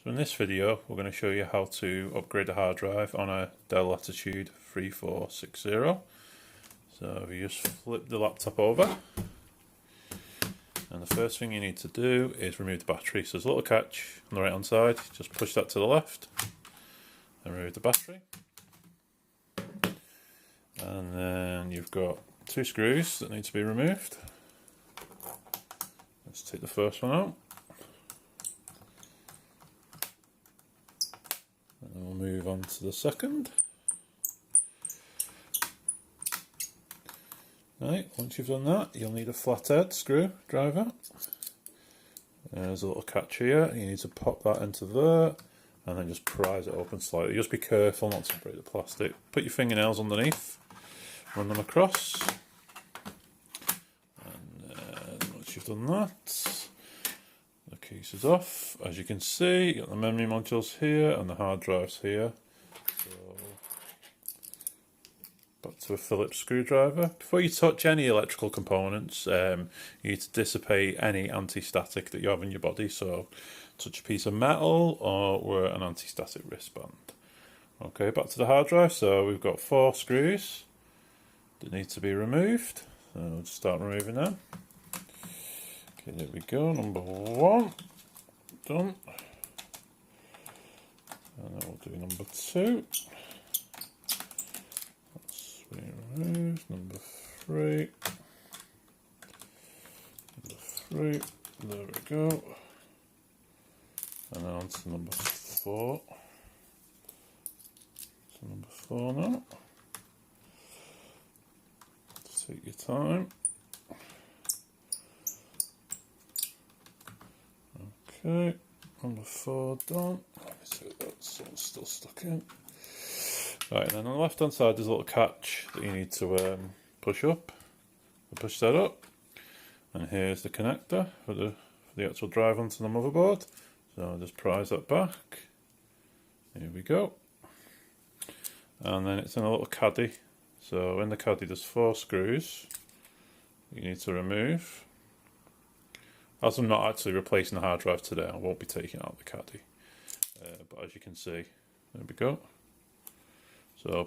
So in this video we're going to show you how to upgrade a hard drive on a Dell Latitude 3460. So you just flip the laptop over and the first thing you need to do is remove the battery. So there's a little catch on the right hand side, just push that to the left and remove the battery. And then you've got two screws that need to be removed. Let's take the first one out. And we'll move on to the second. Right, once you've done that, you'll need a flathead screwdriver. There's a little catch here, you need to pop that into there and then just prise it open slightly. Just be careful not to break the plastic. Put your fingernails underneath, run them across, and once you've done that, the case is off. As you can see, you've got the memory modules here and the hard drives here. So back to a Phillips screwdriver. Before you touch any electrical components, you need to dissipate any anti-static that you have in your body. So touch a piece of metal or wear an anti-static wristband. Okay, back to the hard drive. So we've got 4 screws that need to be removed. So we'll just start removing them. Okay, there we go. Number 1 done. And then we'll do number 2. That's removed. Number 3. Number 3. There we go. And then on to number 4. So number 4 now. Just take your time. Okay, number 4 done. Let me see if that's still stuck in. Right, and then on the left hand side there's a little catch that you need to push up. Push that up. And here's the connector for the actual drive onto the motherboard. So I'll just prise that back. Here we go. And then it's in a little caddy. So in the caddy there's 4 screws you need to remove. As I'm not actually replacing the hard drive today, I won't be taking out the caddy. But as you can see, there we go. So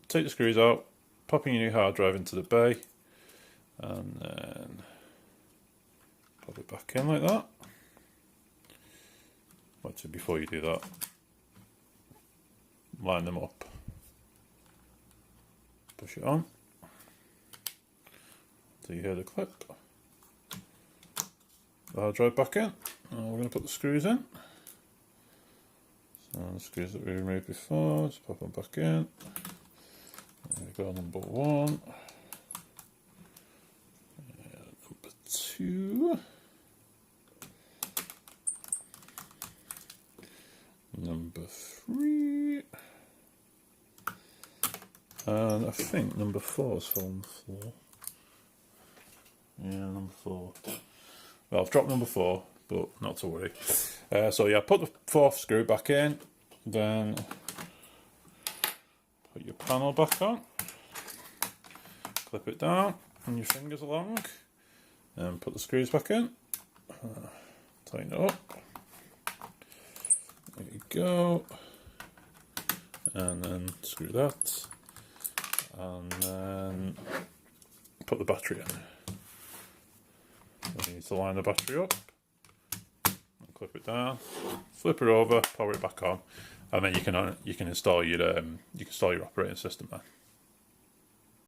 take the screws out, pop in your new hard drive into the bay, and then pop it back in like that. Actually, before you do that, line them up. Push it on. Do you hear the clip? The hard drive back in. Now we're going to put the screws in. So the screws that we removed before, just pop them back in. There we go, number 1. Number 2. Number 3. And I think number 4 is fallen on the floor. Yeah, number 4. Well, I've dropped number 4, but not to worry. So yeah, put the 4th screw back in, then put your panel back on, clip it down, and your fingers along, and put the screws back in, tighten it up, there you go, and then screw that, and then put the battery in. So you need to line the battery up, and clip it down, flip it over, power it back on, and then you can install your operating system there.